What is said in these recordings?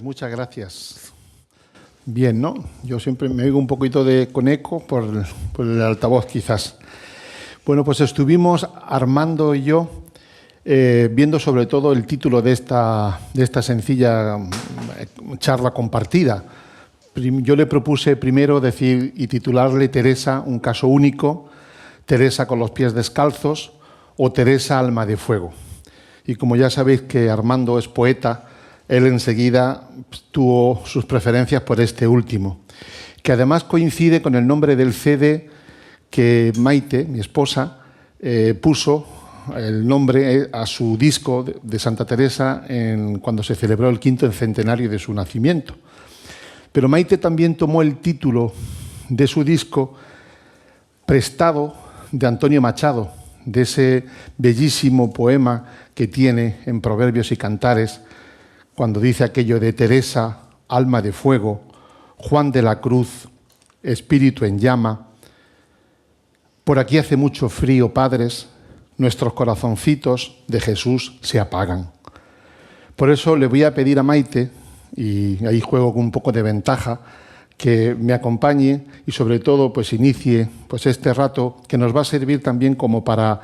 muchas gracias. Bien, ¿no? Yo siempre me oigo un poquito con eco por el altavoz, quizás. Bueno, pues estuvimos, Armando y yo, viendo sobre todo el título de esta sencilla charla compartida. Yo le propuse primero decir y titularle Teresa, un caso único, Teresa con los pies descalzos o Teresa, alma de fuego. Y como ya sabéis que Armando es poeta, él enseguida tuvo sus preferencias por este último, que además coincide con el nombre del CD que Maite, mi esposa, puso el nombre a su disco de Santa Teresa cuando se celebró el 5º centenario de su nacimiento. Pero Maite también tomó el título de su disco prestado de Antonio Machado, de ese bellísimo poema que tiene en Proverbios y Cantares, cuando dice aquello de Teresa, alma de fuego, Juan de la Cruz, espíritu en llama. Por aquí hace mucho frío, padres, nuestros corazoncitos de Jesús se apagan. Por eso le voy a pedir a Maite, y ahí juego con un poco de ventaja, que me acompañe y sobre todo pues inicie pues este rato que nos va a servir también como para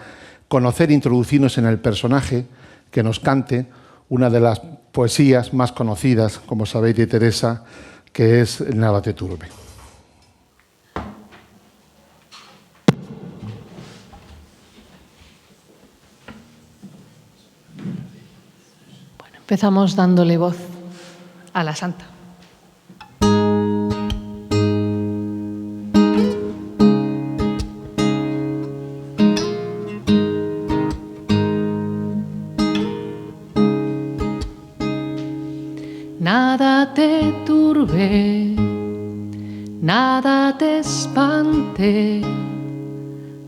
conocer e introducirnos en el personaje, que nos cante una de las poesías más conocidas, como sabéis, de Teresa, que es Nada te turbe. Bueno, empezamos dándole voz a la santa. Nada te turbe, nada te espante,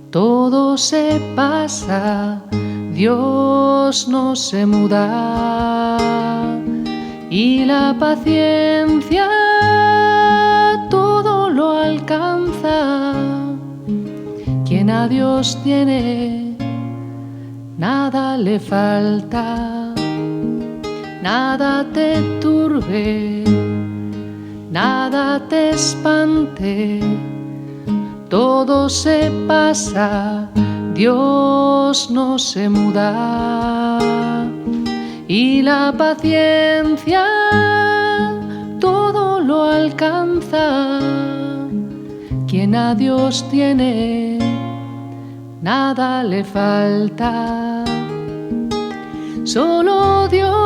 todo se pasa, Dios no se muda, y la paciencia todo lo alcanza. Quien a Dios tiene, nada le falta. Nada te turbe, nada te espante, todo se pasa, Dios no se muda, y la paciencia todo lo alcanza. Quien a Dios tiene, nada le falta. Solo Dios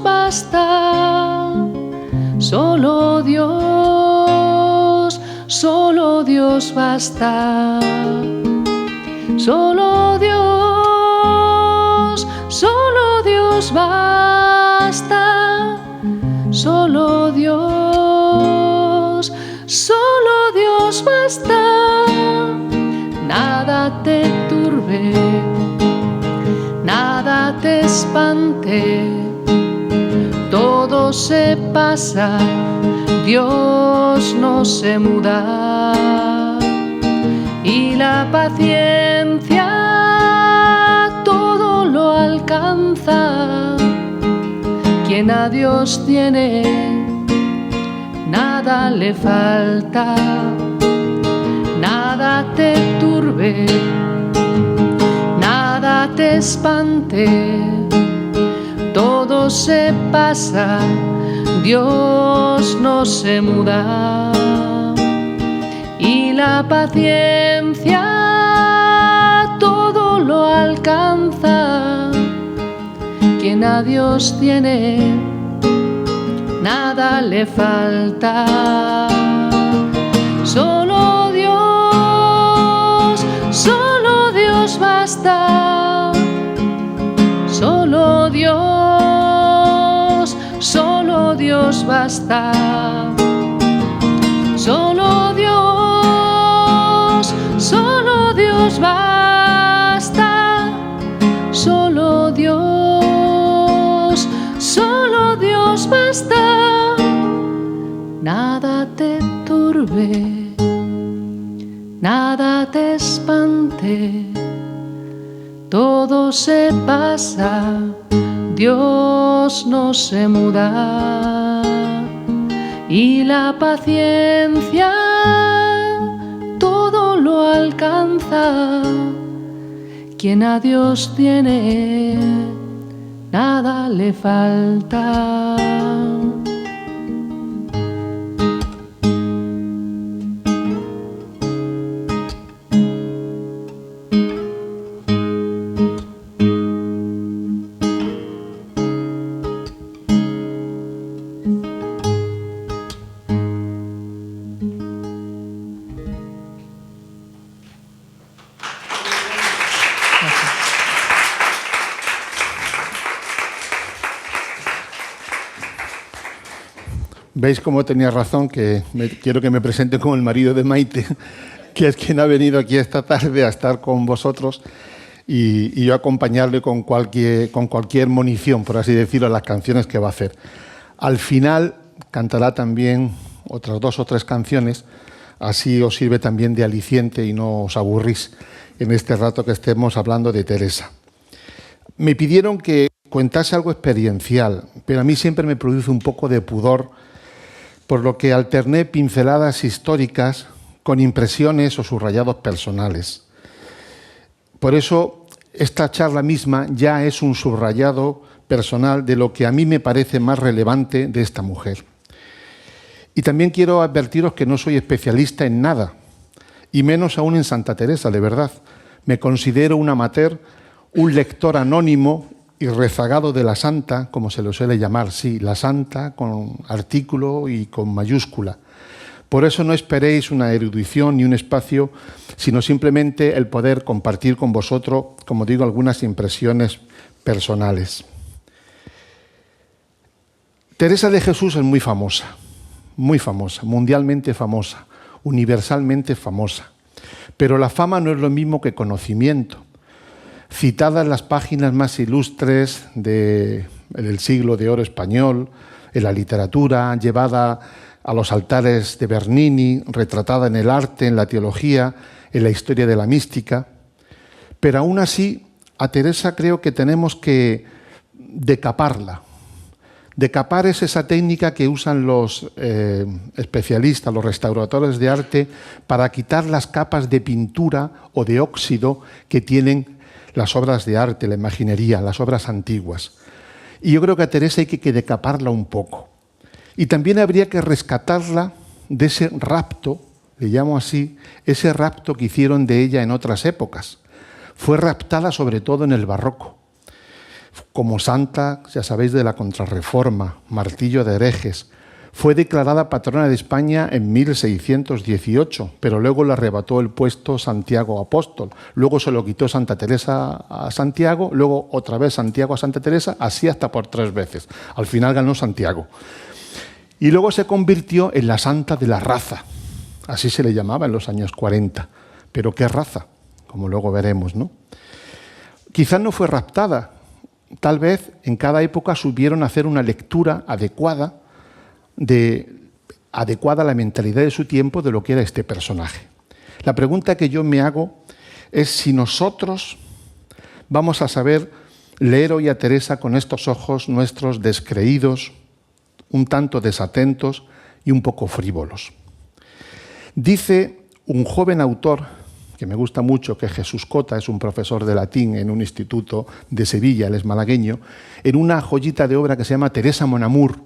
basta, solo Dios basta, solo Dios basta, solo Dios basta. Nada te turbe, nada te espante, todo se pasa, Dios no se muda, y la paciencia todo lo alcanza. Quien a Dios tiene, nada le falta. Nada te turbe, nada te espante, todo se pasa, Dios no se muda, y la paciencia todo lo alcanza. Quien a Dios tiene, nada le falta. Solo Dios basta, solo Dios basta, solo Dios basta, solo Dios basta. Nada te turbe, nada te espante, todo se pasa, Dios no se muda y la paciencia todo lo alcanza. Quien a Dios tiene, nada le falta. ¿Veis cómo tenía razón? Quiero que me presente como el marido de Maite, que es quien ha venido aquí esta tarde a estar con vosotros y yo acompañarle con cualquier munición, por así decirlo, a las canciones que va a hacer. Al final cantará también otras 2 o 3 canciones, así os sirve también de aliciente y no os aburrís en este rato que estemos hablando de Teresa. Me pidieron que contase algo experiencial, pero a mí siempre me produce un poco de pudor, por lo que alterné pinceladas históricas con impresiones o subrayados personales. Por eso, esta charla misma ya es un subrayado personal de lo que a mí me parece más relevante de esta mujer. Y también quiero advertiros que no soy especialista en nada, y menos aún en Santa Teresa, de verdad. Me considero un amateur, un lector anónimo y rezagado de la santa, como se lo suele llamar, sí, la santa con artículo y con mayúscula. Por eso no esperéis una erudición ni un espacio, sino simplemente el poder compartir con vosotros, como digo, algunas impresiones personales. Teresa de Jesús es muy famosa, mundialmente famosa, universalmente famosa. Pero la fama no es lo mismo que conocimiento. Citada en las páginas más ilustres del siglo de oro español, en la literatura, llevada a los altares de Bernini, retratada en el arte, en la teología, en la historia de la mística. Pero aún así, a Teresa creo que tenemos que decaparla. Decapar es esa técnica que usan los especialistas, los restauradores de arte, para quitar las capas de pintura o de óxido que tienen las obras de arte, la imaginería, las obras antiguas. Y yo creo que a Teresa hay que decaparla un poco. Y también habría que rescatarla de ese rapto, le llamo así, ese rapto que hicieron de ella en otras épocas. Fue raptada sobre todo en el barroco. Como santa, ya sabéis, de la Contrarreforma, martillo de herejes. Fue declarada patrona de España en 1618, pero luego le arrebató el puesto Santiago Apóstol. Luego se lo quitó Santa Teresa a Santiago, luego otra vez Santiago a Santa Teresa, así hasta por 3 veces. Al final ganó Santiago. Y luego se convirtió en la santa de la raza. Así se le llamaba en los años 40. Pero ¿qué raza? Como luego veremos, ¿no? Quizás no fue raptada. Tal vez en cada época supieron hacer una lectura adecuada a la mentalidad de su tiempo de lo que era este personaje. La pregunta que yo me hago es si nosotros vamos a saber leer hoy a Teresa con estos ojos nuestros descreídos, un tanto desatentos y un poco frívolos. Dice un joven autor, que me gusta mucho, que Jesús Cota, es un profesor de latín en un instituto de Sevilla, él es malagueño, en una joyita de obra que se llama Teresa Mon Amour.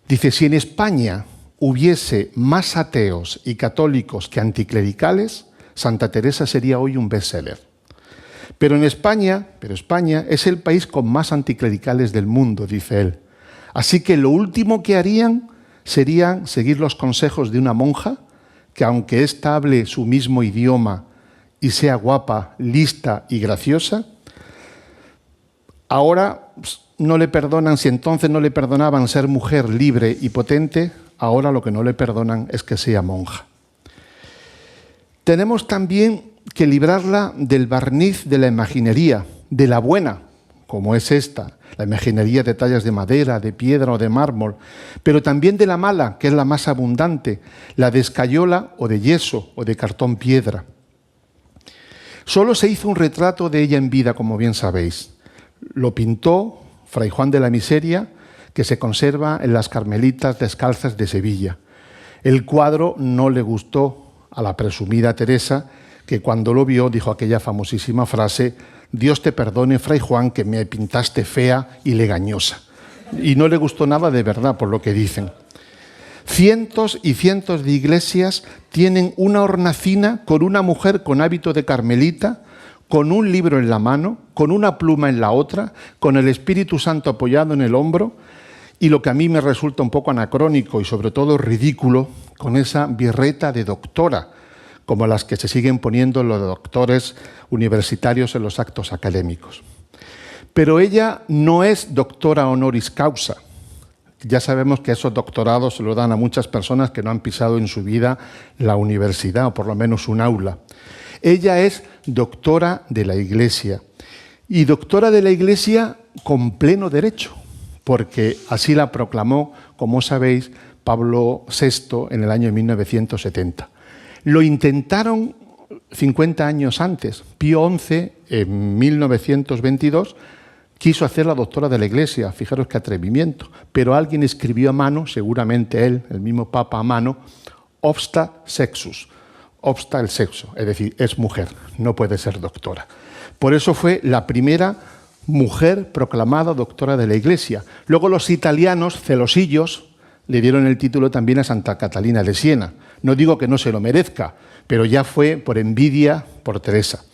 Dice, si en España hubiese más ateos y católicos que anticlericales, Santa Teresa sería hoy un bestseller. Pero España es el país con más anticlericales del mundo, dice él. Así que lo último que harían sería seguir los consejos de una monja que, aunque ésta hable su mismo idioma y sea guapa, lista y graciosa, ahora no le perdonan, si entonces no le perdonaban ser mujer libre y potente, ahora lo que no le perdonan es que sea monja. Tenemos también que librarla del barniz de la imaginería, de la buena, como es esta, la imaginería de tallas de madera, de piedra o de mármol, pero también de la mala, que es la más abundante, la de escayola o de yeso o de cartón piedra. Solo se hizo un retrato de ella en vida, como bien sabéis. Lo pintó Fray Juan de la Miseria, que se conserva en las Carmelitas Descalzas de Sevilla. El cuadro no le gustó a la presumida Teresa, que cuando lo vio dijo aquella famosísima frase: «Dios te perdone, Fray Juan, que me pintaste fea y legañosa». Y no le gustó nada de verdad, por lo que dicen. Cientos y cientos de iglesias tienen una hornacina con una mujer con hábito de carmelita, con un libro en la mano, con una pluma en la otra, con el Espíritu Santo apoyado en el hombro, y lo que a mí me resulta un poco anacrónico y sobre todo ridículo, con esa birreta de doctora, como las que se siguen poniendo los doctores universitarios en los actos académicos. Pero ella no es doctora honoris causa. Ya sabemos que esos doctorados se los dan a muchas personas que no han pisado en su vida la universidad, o por lo menos un aula. Ella es doctora de la Iglesia, y doctora de la Iglesia con pleno derecho, porque así la proclamó, como sabéis, Pablo VI en el año 1970. Lo intentaron 50 años antes. Pío XI, en 1922, quiso hacer la doctora de la Iglesia, fijaros qué atrevimiento, pero alguien escribió a mano, seguramente él, el mismo Papa a mano, obsta sexus, obsta el sexo, es decir, es mujer, no puede ser doctora. Por eso fue la primera mujer proclamada doctora de la Iglesia. Luego los italianos, celosillos, le dieron el título también a Santa Catalina de Siena. No digo que no se lo merezca, pero ya fue por envidia por Teresa.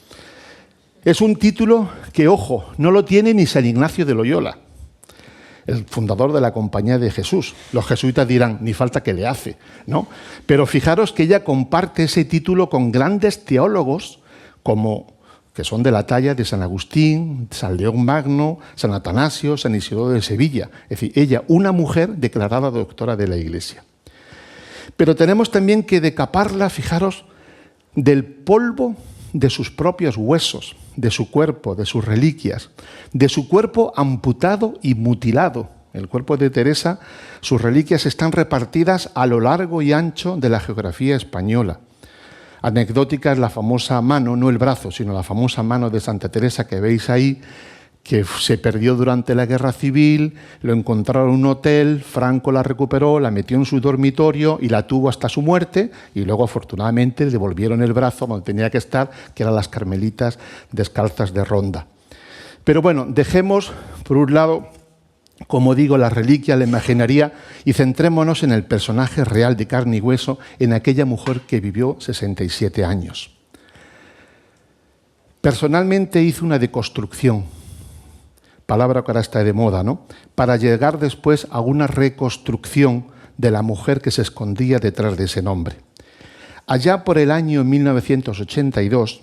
Es un título que, ojo, no lo tiene ni San Ignacio de Loyola, el fundador de la Compañía de Jesús. Los jesuitas dirán, ni falta que le hace, ¿no? Pero fijaros que ella comparte ese título con grandes teólogos que son de la talla de San Agustín, San León Magno, San Atanasio, San Isidoro de Sevilla. Es decir, ella, una mujer declarada doctora de la Iglesia. Pero tenemos también que decaparla, fijaros, del polvo de sus propios huesos, de su cuerpo, de sus reliquias, de su cuerpo amputado y mutilado. El cuerpo de Teresa, sus reliquias están repartidas a lo largo y ancho de la geografía española. Anecdótica es la famosa mano, no el brazo, sino la famosa mano de Santa Teresa que veis ahí, que se perdió durante la Guerra Civil, lo encontraron en un hotel, Franco la recuperó, la metió en su dormitorio y la tuvo hasta su muerte, y luego afortunadamente le devolvieron el brazo donde tenía que estar, que eran las Carmelitas Descalzas de Ronda. Pero bueno, dejemos por un lado, como digo, la reliquia, la imaginería, y centrémonos en el personaje real de carne y hueso, en aquella mujer que vivió 67 años. Personalmente hice una deconstrucción, palabra que ahora está de moda, ¿no?, para llegar después a una reconstrucción de la mujer que se escondía detrás de ese nombre. Allá por el año 1982,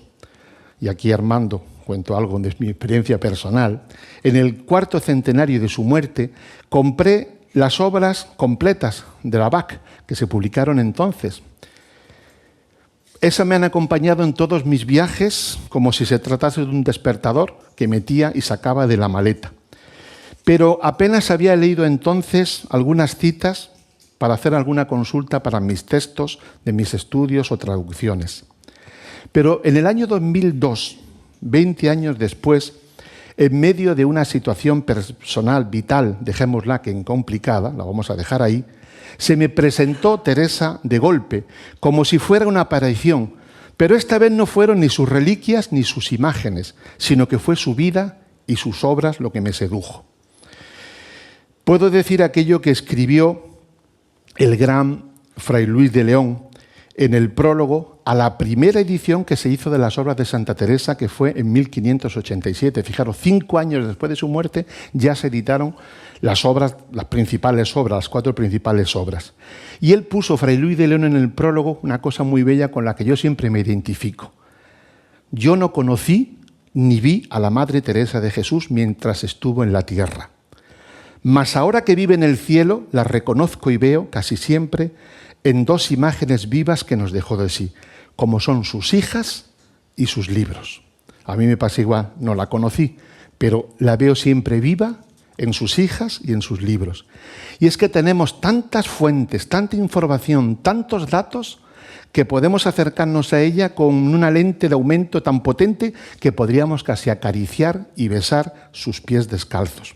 y aquí Armando cuento algo de mi experiencia personal, en el 4º centenario de su muerte, compré las obras completas de la Bach, que se publicaron entonces. Esas me han acompañado en todos mis viajes, como si se tratase de un despertador que metía y sacaba de la maleta. Pero apenas había leído entonces algunas citas para hacer alguna consulta para mis textos de mis estudios o traducciones. Pero en el año 2002, 20 años después, en medio de una situación personal, vital, dejémosla que complicada, la vamos a dejar ahí, se me presentó Teresa de golpe, como si fuera una aparición, pero esta vez no fueron ni sus reliquias ni sus imágenes, sino que fue su vida y sus obras lo que me sedujo. Puedo decir aquello que escribió el gran Fray Luis de León en el prólogo a la primera edición que se hizo de las obras de Santa Teresa, que fue en 1587. Fijaros, 5 años después de su muerte ya se editaron las obras, las principales obras, las 4 principales obras. Y él puso, Fray Luis de León, en el prólogo una cosa muy bella con la que yo siempre me identifico. Yo no conocí ni vi a la Madre Teresa de Jesús mientras estuvo en la tierra. Mas ahora que vive en el cielo, la reconozco y veo casi siempre en 2 imágenes vivas que nos dejó de sí, como son sus hijas y sus libros. A mí me pasa igual, no la conocí, pero la veo siempre viva en sus hijas y en sus libros. Y es que tenemos tantas fuentes, tanta información, tantos datos, que podemos acercarnos a ella con una lente de aumento tan potente que podríamos casi acariciar y besar sus pies descalzos.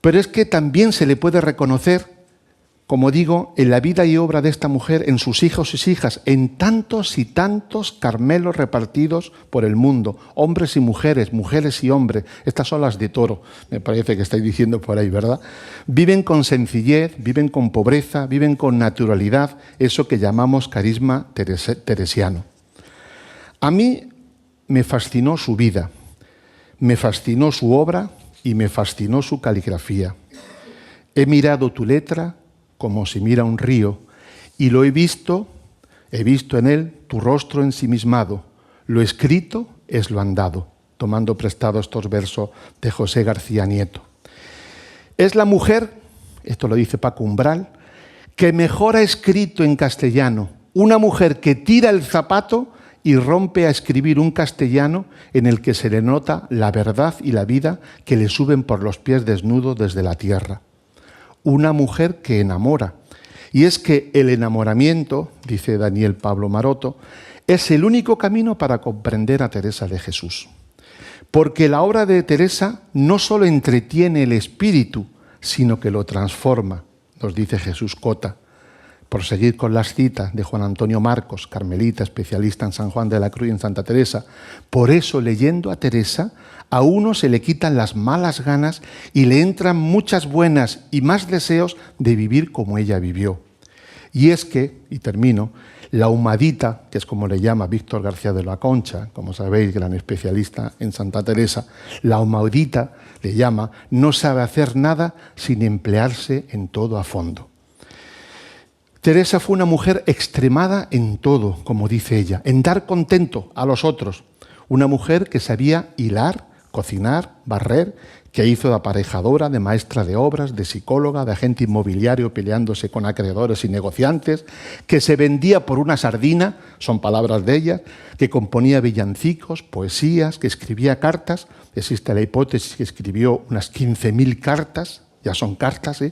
Pero es que también se le puede reconocer, como digo, en la vida y obra de esta mujer, en sus hijos y hijas, en tantos y tantos Carmelos repartidos por el mundo, hombres y mujeres, mujeres y hombres. Estas son las de Toro, me parece que estáis diciendo por ahí, ¿verdad? Viven con sencillez, viven con pobreza, viven con naturalidad, eso que llamamos carisma teresiano. A mí me fascinó su vida, me fascinó su obra y me fascinó su caligrafía. He mirado tu letra como se mira un río, y lo he visto en él tu rostro ensimismado, lo escrito es lo andado, tomando prestado estos versos de José García Nieto. Es la mujer, esto lo dice Paco Umbral, que mejor ha escrito en castellano, una mujer que tira el zapato y rompe a escribir un castellano en el que se le nota la verdad y la vida que le suben por los pies desnudos desde la tierra. Una mujer que enamora. Y es que el enamoramiento, dice Daniel Pablo Maroto, es el único camino para comprender a Teresa de Jesús. Porque la obra de Teresa no solo entretiene el espíritu, sino que lo transforma, nos dice Jesús Cota. Por seguir con las citas de Juan Antonio Marcos, carmelita, especialista en San Juan de la Cruz y en Santa Teresa. Por eso, leyendo a Teresa, a uno se le quitan las malas ganas y le entran muchas buenas y más deseos de vivir como ella vivió. Y es que, y termino, la humadita, que es como le llama Víctor García de la Concha, como sabéis, gran especialista en Santa Teresa, la humadita, le llama, no sabe hacer nada sin emplearse en todo a fondo. Teresa fue una mujer extremada en todo, como dice ella, en dar contento a los otros. Una mujer que sabía hilar, cocinar, barrer, que hizo de aparejadora, de maestra de obras, de psicóloga, de agente inmobiliario peleándose con acreedores y negociantes, que se vendía por una sardina, son palabras de ella, que componía villancicos, poesías, que escribía cartas. Existe la hipótesis que escribió unas 15.000 cartas, ya son cartas,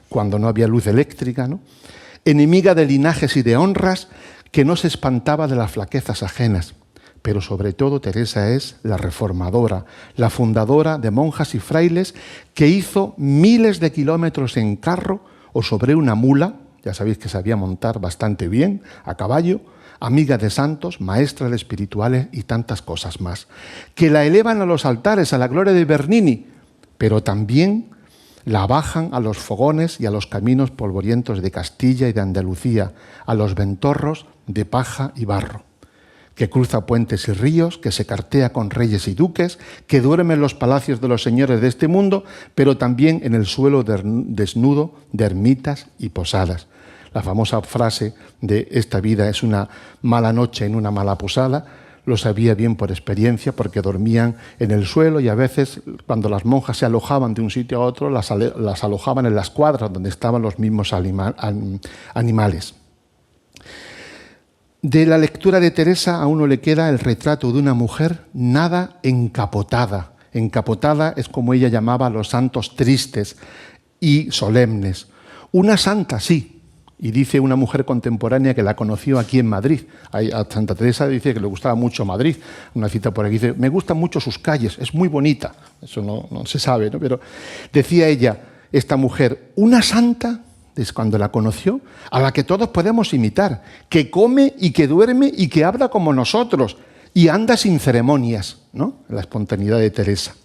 cuando no había luz eléctrica, ¿no? Enemiga de linajes y de honras, que no se espantaba de las flaquezas ajenas. Pero sobre todo Teresa es la reformadora, la fundadora de monjas y frailes, que hizo miles de kilómetros en carro o sobre una mula, ya sabéis que sabía montar bastante bien, a caballo, amiga de santos, maestra de espirituales y tantas cosas más, que la elevan a los altares, a la gloria de Bernini, pero también la bajan a los fogones y a los caminos polvorientos de Castilla y de Andalucía, a los ventorros de paja y barro, que cruza puentes y ríos, que se cartea con reyes y duques, que duerme en los palacios de los señores de este mundo, pero también en el suelo desnudo de ermitas y posadas. La famosa frase de esta vida es una mala noche en una mala posada, lo sabía bien por experiencia porque dormían en el suelo y a veces cuando las monjas se alojaban de un sitio a otro las alojaban en las cuadras donde estaban los mismos animales. De la lectura de Teresa a uno le queda el retrato de una mujer nada encapotada. Encapotada es como ella llamaba a los santos tristes y solemnes. Una santa, sí. Y dice una mujer contemporánea que la conoció aquí en Madrid. A Santa Teresa dice que le gustaba mucho Madrid. Una cita por aquí dice, me gustan mucho sus calles, es muy bonita. Eso no se sabe, ¿no? Pero decía ella, esta mujer, una santa, desde cuando la conoció, a la que todos podemos imitar, que come y que duerme y que habla como nosotros y anda sin ceremonias, ¿no? La espontaneidad de Teresa.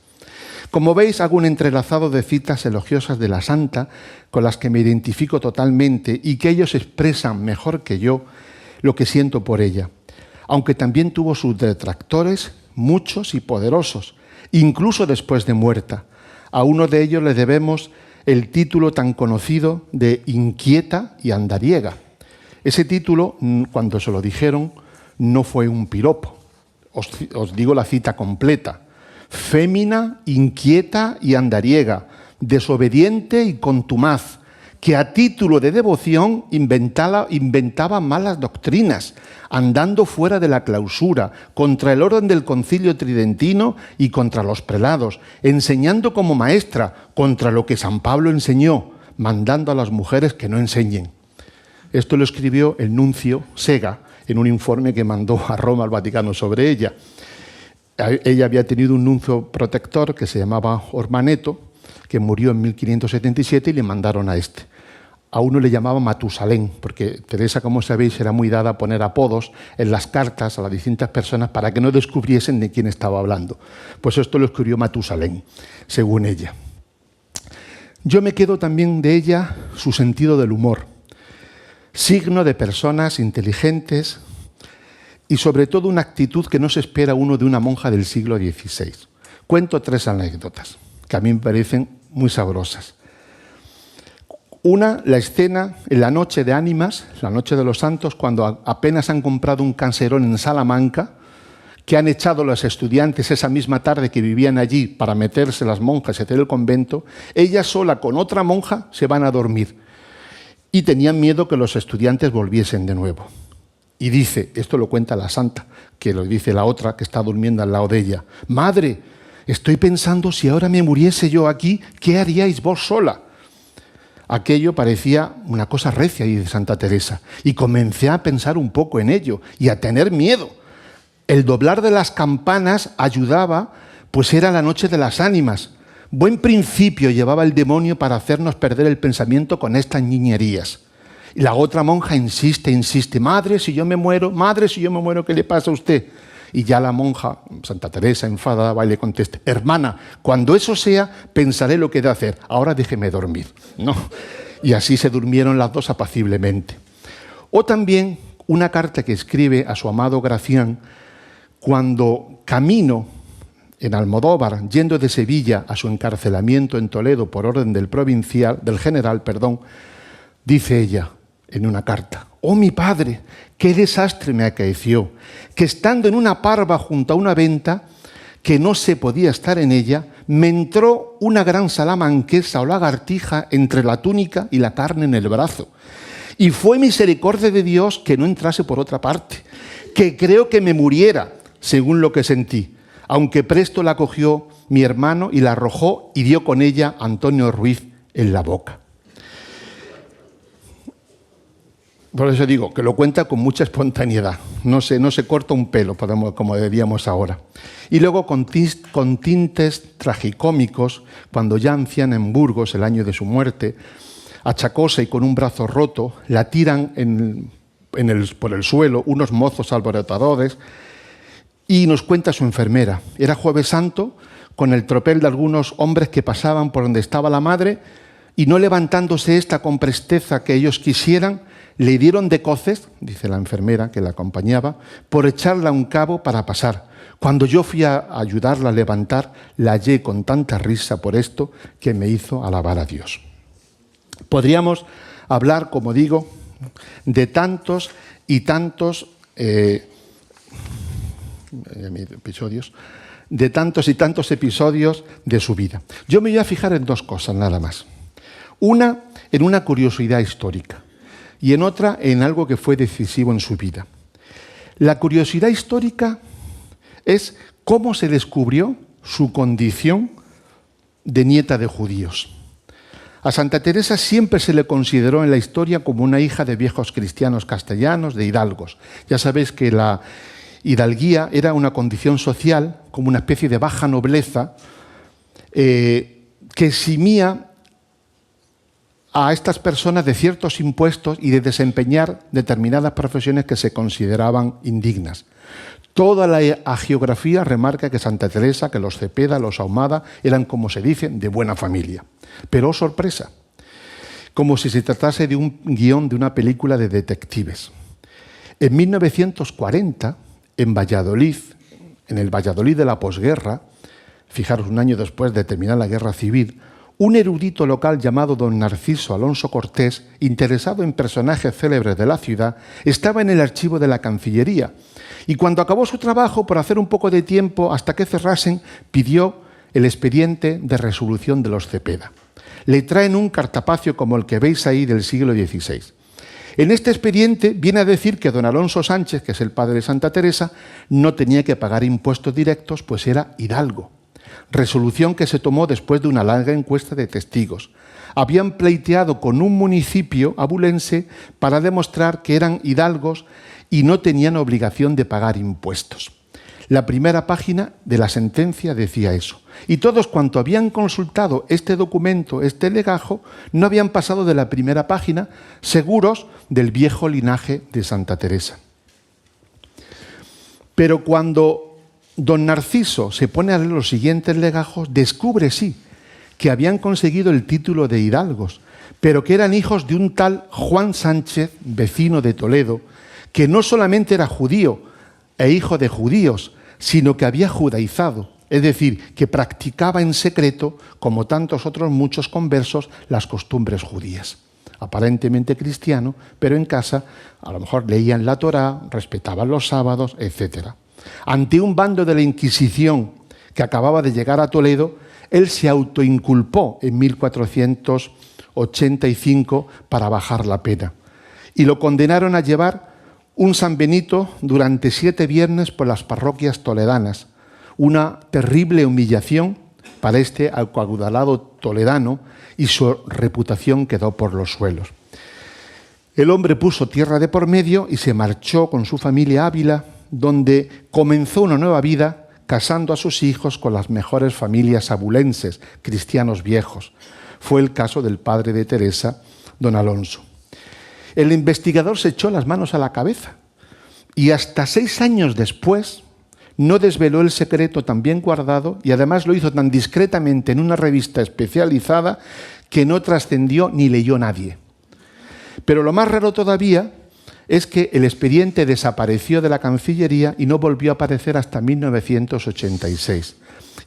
Como veis, hago un entrelazado de citas elogiosas de la santa con las que me identifico totalmente y que ellos expresan mejor que yo lo que siento por ella. Aunque también tuvo sus detractores, muchos y poderosos, incluso después de muerta. A uno de ellos le debemos el título tan conocido de inquieta y andariega. Ese título, cuando se lo dijeron, no fue un piropo. Os digo la cita completa. Fémina, inquieta y andariega, desobediente y contumaz, que a título de devoción inventaba malas doctrinas, andando fuera de la clausura, contra el orden del Concilio Tridentino y contra los prelados, enseñando como maestra contra lo que San Pablo enseñó, mandando a las mujeres que no enseñen. Esto lo escribió el nuncio Sega en un informe que mandó a Roma al Vaticano sobre ella. Ella había tenido un nuncio protector que se llamaba Ormaneto, que murió en 1577 y le mandaron a este. A uno le llamaba Matusalén, porque Teresa, como sabéis, era muy dada a poner apodos en las cartas a las distintas personas para que no descubriesen de quién estaba hablando. Pues esto lo escribió Matusalén, según ella. Yo me quedo también de ella su sentido del humor, signo de personas inteligentes y sobre todo una actitud que no se espera uno de una monja del siglo XVI. Cuento 3 anécdotas que a mí me parecen muy sabrosas. Una, la escena en la noche de ánimas, la noche de los santos, cuando apenas han comprado un caserón en Salamanca, que han echado los estudiantes esa misma tarde que vivían allí para meterse las monjas y hacer el convento, ella sola con otra monja se van a dormir y tenían miedo que los estudiantes volviesen de nuevo. Y dice, esto lo cuenta la santa, que lo dice la otra que está durmiendo al lado de ella, «Madre, estoy pensando si ahora me muriese yo aquí, ¿qué haríais vos sola?» Aquello parecía una cosa recia, dice Santa Teresa, y comencé a pensar un poco en ello y a tener miedo. El doblar de las campanas ayudaba, pues era la noche de las ánimas. Buen principio llevaba el demonio para hacernos perder el pensamiento con estas niñerías. Y la otra monja insiste, «Madre, si yo me muero, ¿qué le pasa a usted?» Y ya la monja, Santa Teresa, enfadada, va y le contesta, «Hermana, cuando eso sea, pensaré lo que he de hacer. Ahora déjeme dormir». ¿No? Y así se durmieron las dos apaciblemente. O también una carta que escribe a su amado Gracián cuando camino en Almodóvar, yendo de Sevilla a su encarcelamiento en Toledo por orden del general, dice ella en una carta, «Oh, mi padre, qué desastre me acaeció, que estando en una parva junto a una venta, que no se podía estar en ella, me entró una gran salamanquesa o lagartija entre la túnica y la carne en el brazo. Y fue misericordia de Dios que no entrase por otra parte, que creo que me muriera, según lo que sentí, aunque presto la cogió mi hermano y la arrojó y dio con ella Antonio Ruiz en la boca». Por eso digo que lo cuenta con mucha espontaneidad, no se corta un pelo, como diríamos ahora. Y luego con tintes tragicómicos, cuando ya anciana en Burgos, el año de su muerte, achacosa y con un brazo roto, la tiran por el suelo unos mozos alborotadores y nos cuenta su enfermera. Era Jueves Santo, con el tropel de algunos hombres que pasaban por donde estaba la madre y no levantándose ésta con presteza que ellos quisieran, le dieron de coces, dice la enfermera que la acompañaba, por echarla a un cabo para pasar. Cuando yo fui a ayudarla a levantar, la hallé con tanta risa por esto que me hizo alabar a Dios. Podríamos hablar, como digo, de tantos y tantos episodios de su vida. Yo me voy a fijar en 2 cosas nada más. Una, en una curiosidad histórica, y en otra, en algo que fue decisivo en su vida. La curiosidad histórica es cómo se descubrió su condición de nieta de judíos. A Santa Teresa siempre se le consideró en la historia como una hija de viejos cristianos castellanos, de hidalgos. Ya sabéis que la hidalguía era una condición social, como una especie de baja nobleza, que eximía a estas personas de ciertos impuestos y de desempeñar determinadas profesiones que se consideraban indignas. Toda la hagiografía remarca que Santa Teresa, que los Cepeda, los Ahumada, eran, como se dice, de buena familia. Pero, oh sorpresa, como si se tratase de un guión de una película de detectives. En 1940, en Valladolid, en el Valladolid de la posguerra, fijaros, un año después de terminar la guerra civil, un erudito local llamado don Narciso Alonso Cortés, interesado en personajes célebres de la ciudad, estaba en el archivo de la Cancillería y cuando acabó su trabajo, por hacer un poco de tiempo hasta que cerrasen, pidió el expediente de resolución de los Cepeda. Le traen un cartapacio como el que veis ahí del siglo XVI. En este expediente viene a decir que don Alonso Sánchez, que es el padre de Santa Teresa, no tenía que pagar impuestos directos, pues era hidalgo. Resolución que se tomó después de una larga encuesta de testigos. Habían pleiteado con un municipio abulense para demostrar que eran hidalgos y no tenían obligación de pagar impuestos. La primera página de la sentencia decía eso. Y todos cuanto habían consultado este documento, este legajo, no habían pasado de la primera página, seguros del viejo linaje de Santa Teresa. Pero cuando don Narciso se pone a leer los siguientes legajos, descubre, sí, que habían conseguido el título de hidalgos, pero que eran hijos de un tal Juan Sánchez, vecino de Toledo, que no solamente era judío e hijo de judíos, sino que había judaizado, es decir, que practicaba en secreto, como tantos otros muchos conversos, las costumbres judías. Aparentemente cristiano, pero en casa a lo mejor leían la Torá, respetaban los sábados, etc. Ante un bando de la Inquisición que acababa de llegar a Toledo, él se autoinculpó en 1485 para bajar la pena. Y lo condenaron a llevar un San Benito durante 7 viernes por las parroquias toledanas. Una terrible humillación para este acaudalado toledano, y su reputación quedó por los suelos. El hombre puso tierra de por medio y se marchó con su familia a Ávila, donde comenzó una nueva vida, casando a sus hijos con las mejores familias abulenses, cristianos viejos. Fue el caso del padre de Teresa, don Alonso. El investigador se echó las manos a la cabeza y hasta 6 años después no desveló el secreto tan bien guardado, y además lo hizo tan discretamente en una revista especializada que no trascendió ni leyó nadie. Pero lo más raro todavía es que el expediente desapareció de la Cancillería y no volvió a aparecer hasta 1986.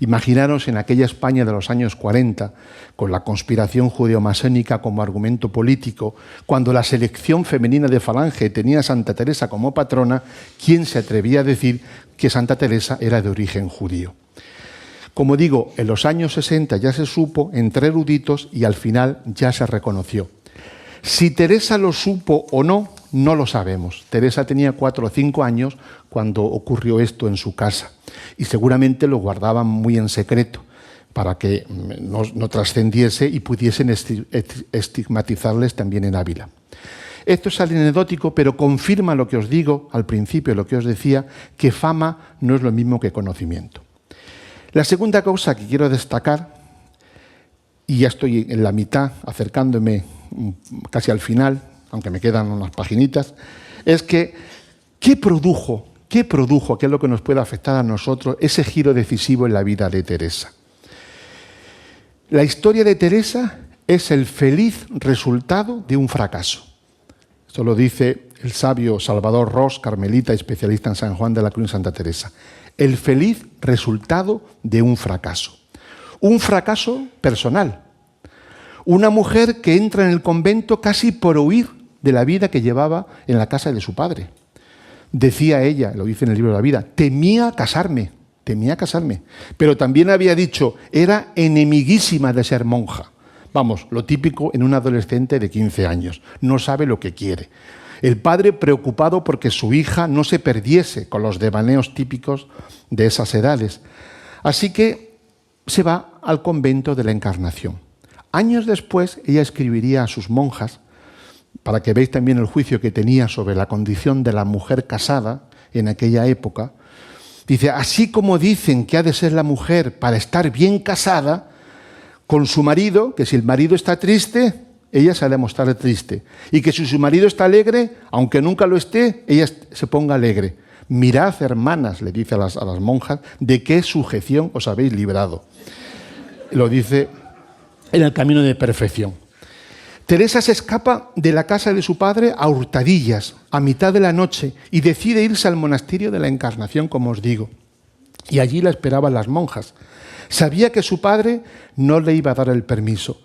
Imaginaros en aquella España de los años 40, con la conspiración judeo-masónica como argumento político, cuando la selección femenina de Falange tenía a Santa Teresa como patrona, ¿quién se atrevía a decir que Santa Teresa era de origen judío? Como digo, en los años 60 ya se supo entre eruditos y al final ya se reconoció. Si Teresa lo supo o no, no lo sabemos. Teresa tenía 4 o 5 años cuando ocurrió esto en su casa y seguramente lo guardaban muy en secreto para que no trascendiese y pudiesen estigmatizarles también en Ávila. Esto es anecdótico, pero confirma lo que os digo al principio, lo que os decía, que fama no es lo mismo que conocimiento. La segunda cosa que quiero destacar, y ya estoy en la mitad, acercándome casi al final, aunque me quedan unas paginitas, es que ¿qué produjo, que es lo que nos puede afectar a nosotros, ese giro decisivo en la vida de Teresa? La historia de Teresa es el feliz resultado de un fracaso. Esto lo dice el sabio Salvador Ros, carmelita especialista en San Juan de la Cruz y Santa Teresa. El feliz resultado de un fracaso. Un fracaso personal. Una mujer que entra en el convento casi por huir de la vida que llevaba en la casa de su padre. Decía ella, lo dice en el libro de la vida, temía casarme, pero también había dicho, era enemiguísima de ser monja. Vamos, lo típico en un adolescente de 15 años, no sabe lo que quiere. El padre preocupado porque su hija no se perdiese con los devaneos típicos de esas edades. Así que se va al convento de la Encarnación. Años después, ella escribiría a sus monjas, para que veáis también el juicio que tenía sobre la condición de la mujer casada en aquella época. Dice, así como dicen que ha de ser la mujer para estar bien casada con su marido, que si el marido está triste, ella se ha de mostrar triste. Y que si su marido está alegre, aunque nunca lo esté, ella se ponga alegre. Mirad, hermanas, le dice a las monjas, de qué sujeción os habéis librado. Lo dice en el camino de perfección. Teresa se escapa de la casa de su padre a hurtadillas, a mitad de la noche, y decide irse al monasterio de la Encarnación, como os digo. Y allí la esperaban las monjas. Sabía que su padre no le iba a dar el permiso.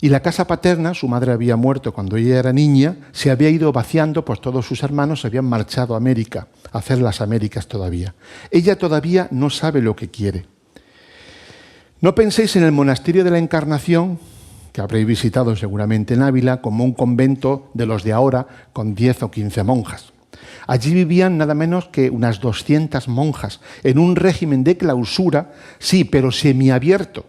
Y la casa paterna, su madre había muerto cuando ella era niña, se había ido vaciando, pues todos sus hermanos se habían marchado a América, a hacer las Américas todavía. Ella todavía no sabe lo que quiere. No penséis en el monasterio de la Encarnación, que habréis visitado seguramente en Ávila, como un convento de los de ahora con 10 o 15 monjas. Allí vivían nada menos que unas 200 monjas, en un régimen de clausura, sí, pero semiabierto.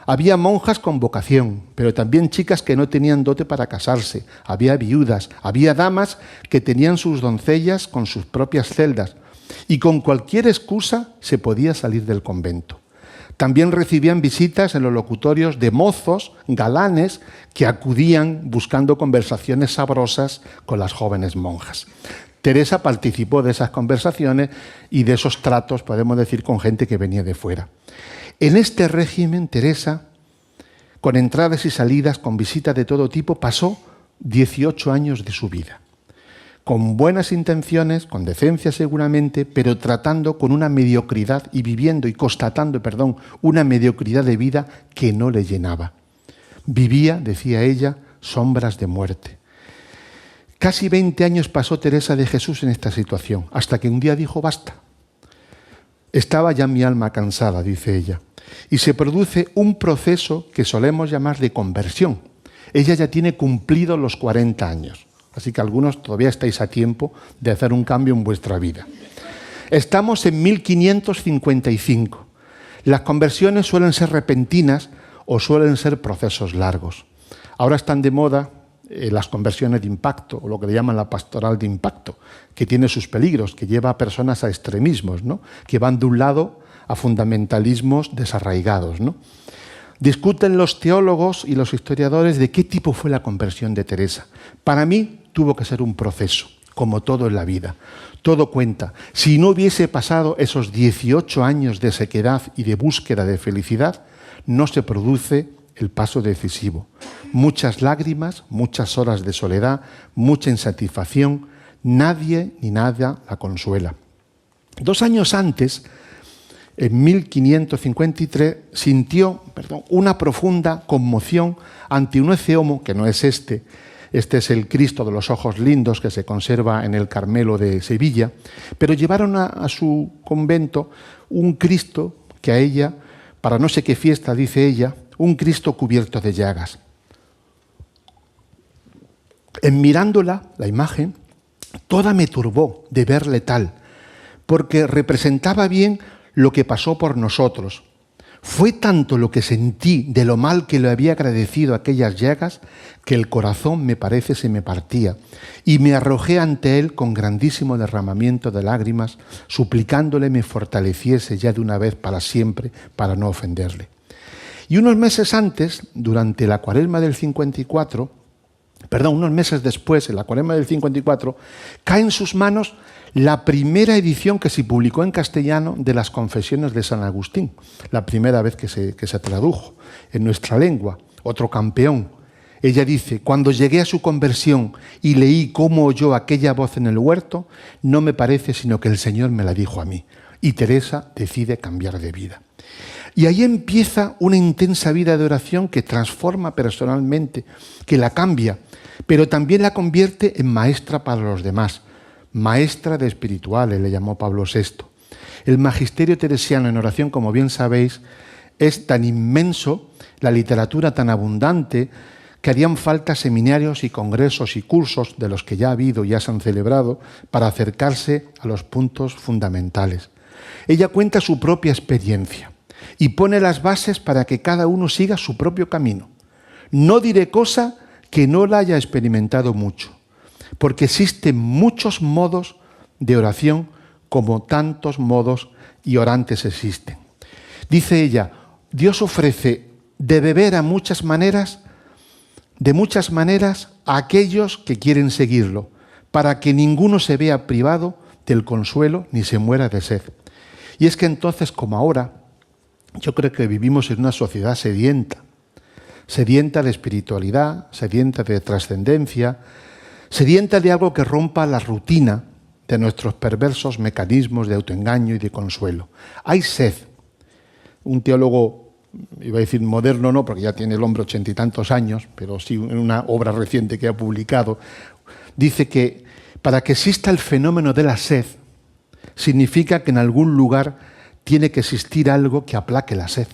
Había monjas con vocación, pero también chicas que no tenían dote para casarse. Había viudas, había damas que tenían sus doncellas con sus propias celdas. y con cualquier excusa se podía salir del convento. También recibían visitas en los locutorios de mozos, galanes, que acudían buscando conversaciones sabrosas con las jóvenes monjas. Teresa participó de esas conversaciones y de esos tratos, podemos decir, con gente que venía de fuera. En este régimen, Teresa, con entradas y salidas, con visitas de todo tipo, pasó 18 años de su vida. Con buenas intenciones, con decencia seguramente, pero tratando con una mediocridad y viviendo y constatando, una mediocridad de vida que no le llenaba. Vivía, decía ella, sombras de muerte. Casi 20 años pasó Teresa de Jesús en esta situación, hasta que un día dijo basta. Estaba ya mi alma cansada, dice ella, y se produce un proceso que solemos llamar de conversión. Ella ya tiene cumplidos los 40 años. Así que algunos todavía estáis a tiempo de hacer un cambio en vuestra vida. Estamos en 1555. Las conversiones suelen ser repentinas o suelen ser procesos largos. Ahora están de moda las conversiones de impacto, o lo que le llaman la pastoral de impacto, que tiene sus peligros, que lleva a personas a extremismos, ¿no? Que van de un lado a fundamentalismos desarraigados, ¿no? Discuten los teólogos y los historiadores de qué tipo fue la conversión de Teresa. Para mí tuvo que ser un proceso, como todo en la vida. Todo cuenta. Si no hubiese pasado esos 18 años de sequedad y de búsqueda de felicidad, no se produce el paso decisivo. Muchas lágrimas, muchas horas de soledad, mucha insatisfacción. Nadie ni nada la consuela. 2 años antes, en 1553, sintió una profunda conmoción ante un eceomo, que no es este es el Cristo de los ojos lindos que se conserva en el Carmelo de Sevilla, pero llevaron a su convento un Cristo que a ella, para no sé qué fiesta, dice ella, un Cristo cubierto de llagas. En mirándola, la imagen, toda me turbó de verle tal, porque representaba bien lo que pasó por nosotros. Fue tanto lo que sentí de lo mal que le había agradecido aquellas llagas que el corazón, me parece, se me partía y me arrojé ante él con grandísimo derramamiento de lágrimas, suplicándole me fortaleciese ya de una vez para siempre para no ofenderle. Y unos meses antes, durante la Cuaresma del 54, unos meses después, en la Cuaresma del 54, cae en sus manos la primera edición que se publicó en castellano de las Confesiones de San Agustín, la primera vez que se tradujo en nuestra lengua, otro campeón. Ella dice, cuando llegué a su conversión y leí cómo oyó aquella voz en el huerto, no me parece sino que el Señor me la dijo a mí. Y Teresa decide cambiar de vida. Y ahí empieza una intensa vida de oración que transforma personalmente, que la cambia, pero también la convierte en maestra para los demás. Maestra de espirituales, le llamó Pablo VI. El magisterio teresiano en oración, como bien sabéis, es tan inmenso, la literatura tan abundante, que harían falta seminarios y congresos y cursos, de los que ya ha habido y ya se han celebrado, para acercarse a los puntos fundamentales. Ella cuenta su propia experiencia y pone las bases para que cada uno siga su propio camino. No diré cosa que no la haya experimentado mucho, porque existen muchos modos de oración como tantos modos y orantes existen. Dice ella, Dios ofrece de beber de muchas maneras a aquellos que quieren seguirlo, para que ninguno se vea privado del consuelo ni se muera de sed. Y es que entonces, como ahora, yo creo que vivimos en una sociedad sedienta de espiritualidad, sedienta de trascendencia, sedienta de algo que rompa la rutina de nuestros perversos mecanismos de autoengaño y de consuelo. Hay sed. Un teólogo, iba a decir moderno no, porque ya tiene el hombre 80 y tantos años, pero sí en una obra reciente que ha publicado, dice que para que exista el fenómeno de la sed, significa que en algún lugar tiene que existir algo que aplaque la sed.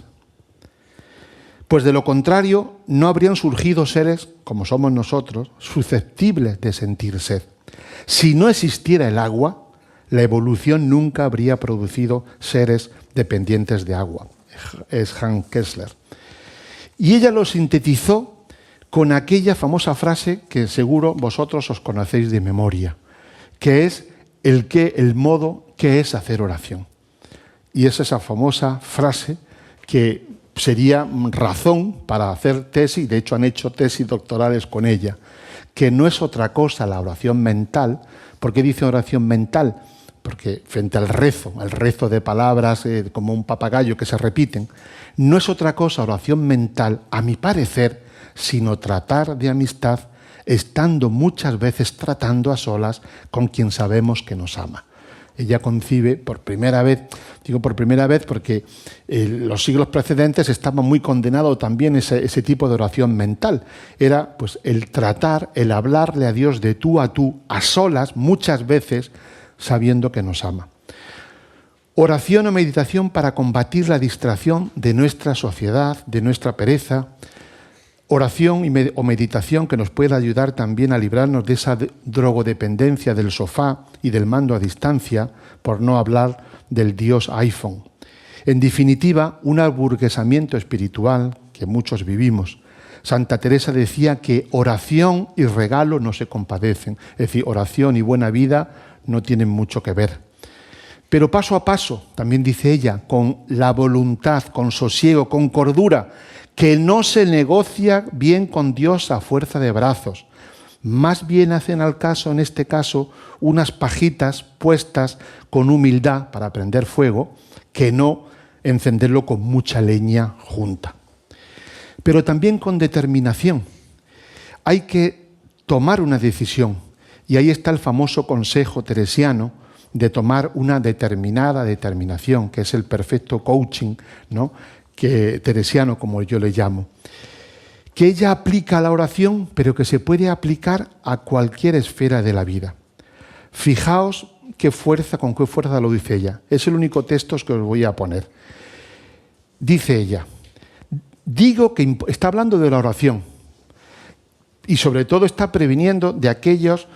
Pues de lo contrario, no habrían surgido seres, como somos nosotros, susceptibles de sentir sed. Si no existiera el agua, la evolución nunca habría producido seres dependientes de agua. Es Hans Kessler. Y ella lo sintetizó con aquella famosa frase que seguro vosotros os conocéis de memoria, que es: el modo que es hacer oración. Y es esa famosa frase que sería razón para hacer tesis, de hecho han hecho tesis doctorales con ella, que no es otra cosa la oración mental. ¿Por qué dice oración mental? Porque frente al rezo, el rezo de palabras como un papagayo que se repiten, no es otra cosa oración mental, a mi parecer, sino tratar de amistad, estando muchas veces tratando a solas con quien sabemos que nos ama. Ella concibe por primera vez, digo por primera vez porque los siglos precedentes estaba muy condenado también ese tipo de oración mental. Era pues el tratar, el hablarle a Dios de tú, a solas, muchas veces sabiendo que nos ama. Oración o meditación para combatir la distracción de nuestra sociedad, de nuestra pereza. Oración o meditación que nos puede ayudar también a librarnos de esa drogodependencia del sofá y del mando a distancia, por no hablar del Dios iPhone. En definitiva, un aburguesamiento espiritual que muchos vivimos. Santa Teresa decía que oración y regalo no se compadecen, es decir, oración y buena vida no tienen mucho que ver. Pero paso a paso, también dice ella, con la voluntad, con sosiego, con cordura, que no se negocia bien con Dios a fuerza de brazos. Más bien hacen al caso, en este caso, unas pajitas puestas con humildad para prender fuego, que no encenderlo con mucha leña junta. Pero también con determinación. Hay que tomar una decisión. Y ahí está el famoso consejo teresiano de tomar una determinada determinación, que es el perfecto coaching, ¿no?, que teresiano, como yo le llamo, que ella aplica a la oración, pero que se puede aplicar a cualquier esfera de la vida. Fijaos con qué fuerza lo dice ella. Es el único texto que os voy a poner. Dice ella, digo que está hablando de la oración y sobre todo está previniendo de aquellos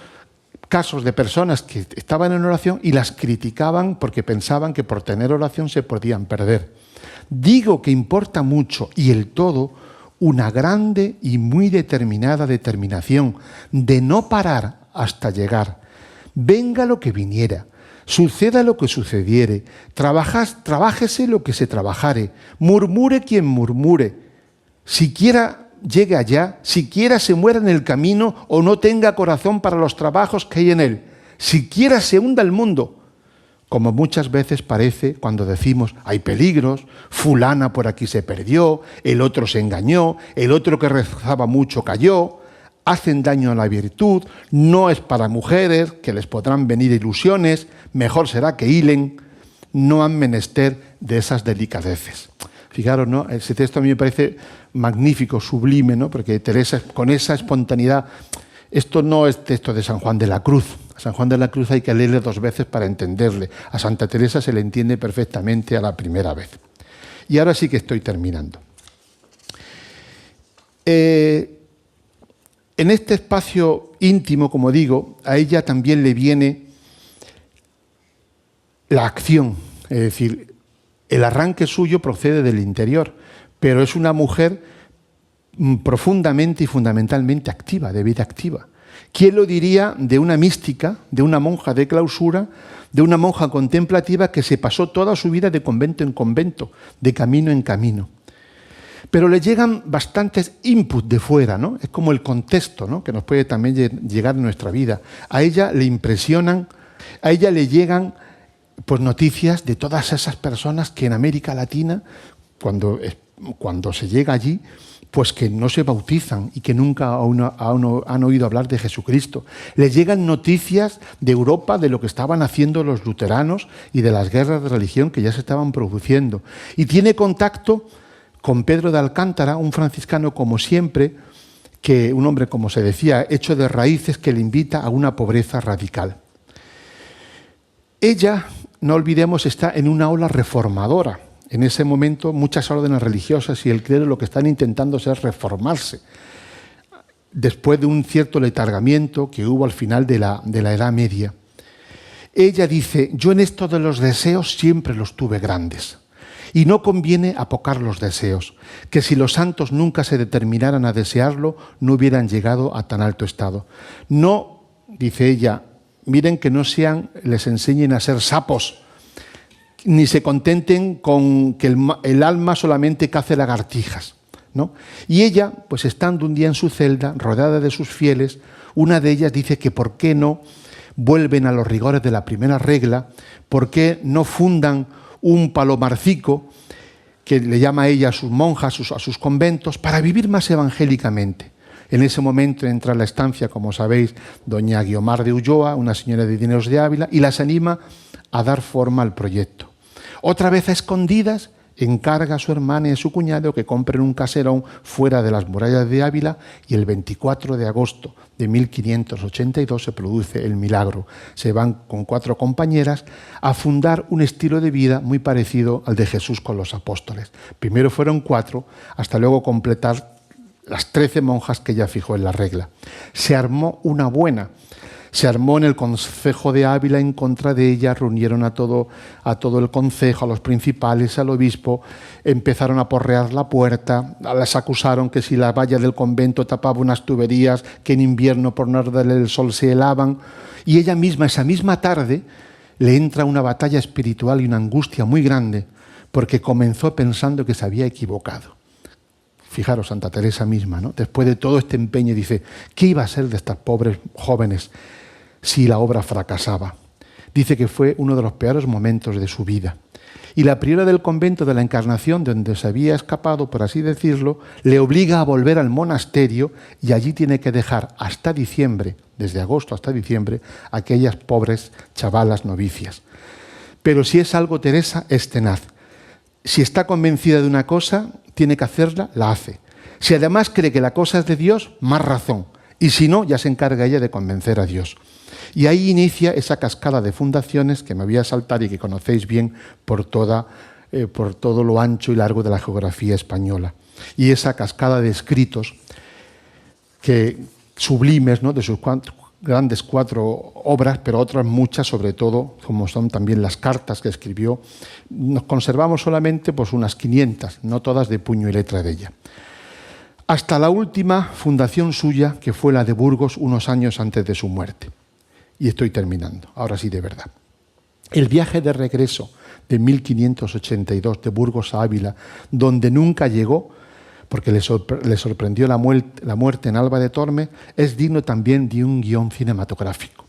casos de personas que estaban en oración y las criticaban porque pensaban que por tener oración se podían perder. Digo que importa mucho y el todo una grande y muy determinada determinación de no parar hasta llegar. Venga lo que viniera, suceda lo que sucediere, trabájese lo que se trabajare, murmure quien murmure, siquiera llegue allá, siquiera se muera en el camino o no tenga corazón para los trabajos que hay en él, siquiera se hunda el mundo. Como muchas veces parece cuando decimos hay peligros, fulana por aquí se perdió, el otro se engañó, el otro que rezaba mucho cayó, hacen daño a la virtud, no es para mujeres, que les podrán venir ilusiones, mejor será que hilen, no han menester de esas delicadeces. Fijaros, ¿no? Ese texto a mí me parece magnífico, sublime, ¿no? Porque Teresa, con esa espontaneidad, esto no es texto de San Juan de la Cruz. A San Juan de la Cruz hay que leerle 2 veces para entenderle. A Santa Teresa se le entiende perfectamente a la primera vez. Y ahora sí que estoy terminando. En este espacio íntimo, como digo, a ella también le viene la acción. Es decir, el arranque suyo procede del interior, pero es una mujer profundamente y fundamentalmente activa, de vida activa. ¿Quién lo diría de una mística, de una monja de clausura, de una monja contemplativa que se pasó toda su vida de convento en convento, de camino en camino? Pero le llegan bastantes inputs de fuera, ¿no? Es como el contexto, ¿no?, que nos puede también llegar en nuestra vida. A ella le impresionan, a ella le llegan pues noticias de todas esas personas que en América Latina, cuando se llega allí, pues que no se bautizan y que nunca han oído hablar de Jesucristo. Les llegan noticias de Europa de lo que estaban haciendo los luteranos y de las guerras de religión que ya se estaban produciendo. Y tiene contacto con Pedro de Alcántara, un franciscano como siempre, un hombre, como se decía, hecho de raíces, que le invita a una pobreza radical. Ella, no olvidemos, está en una ola reformadora. En ese momento muchas órdenes religiosas y el clero lo que están intentando es reformarse. Después de un cierto letargamiento que hubo al final de la Edad Media. Ella dice, yo en esto de los deseos siempre los tuve grandes. Y no conviene apocar los deseos, que si los santos nunca se determinaran a desearlo, no hubieran llegado a tan alto estado. No, dice ella, miren que no les enseñen a ser sapos, ni se contenten con que el alma solamente cace lagartijas, ¿no? Y ella, pues estando un día en su celda, rodeada de sus fieles, una de ellas dice que por qué no vuelven a los rigores de la primera regla, por qué no fundan un palomarcico, que le llama a ella a sus monjas, a sus conventos, para vivir más evangélicamente. En ese momento entra a la estancia, como sabéis, doña Guiomar de Ulloa, una señora de Dineros de Ávila, y las anima a dar forma al proyecto. Otra vez a escondidas, encarga a su hermana y a su cuñado que compren un caserón fuera de las murallas de Ávila, y el 24 de agosto de 1582 se produce el milagro. Se van con 4 compañeras a fundar un estilo de vida muy parecido al de Jesús con los apóstoles. Primero fueron 4, hasta luego completar las 13 monjas que ella fijó en la regla. Se armó una buena. Se armó en el concejo de Ávila en contra de ella, reunieron a todo el concejo, a los principales, al obispo, empezaron a porrear la puerta, las acusaron que si la valla del convento tapaba unas tuberías, que en invierno por no arderle el sol se helaban, y ella misma, esa misma tarde, le entra una batalla espiritual y una angustia muy grande, porque comenzó pensando que se había equivocado. Fijaros, Santa Teresa misma, ¿no? Después de todo este empeño, dice, ¿qué iba a ser de estas pobres jóvenes si la obra fracasaba? Dice que fue uno de los peores momentos de su vida. Y la priora del convento de la Encarnación, de donde se había escapado, por así decirlo, le obliga a volver al monasterio y allí tiene que dejar hasta diciembre, desde agosto hasta diciembre, a aquellas pobres chavalas novicias. Pero si es algo Teresa, es tenaz. Si está convencida de una cosa, tiene que hacerla, la hace. Si además cree que la cosa es de Dios, más razón. Y si no, ya se encarga ella de convencer a Dios. Y ahí inicia esa cascada de fundaciones que me voy a saltar y que conocéis bien por todo lo ancho y largo de la geografía española. Y esa cascada de escritos que sublimes, ¿no?, de sus grandes 4 obras, pero otras muchas, sobre todo, como son también las cartas que escribió. Nos conservamos solamente pues unas 500, no todas de puño y letra de ella. Hasta la última fundación suya, que fue la de Burgos, unos años antes de su muerte. Y estoy terminando, ahora sí de verdad. El viaje de regreso de 1582 de Burgos a Ávila, donde nunca llegó, porque le sorprendió la muerte en Alba de Tormes, es digno también de un guión cinematográfico.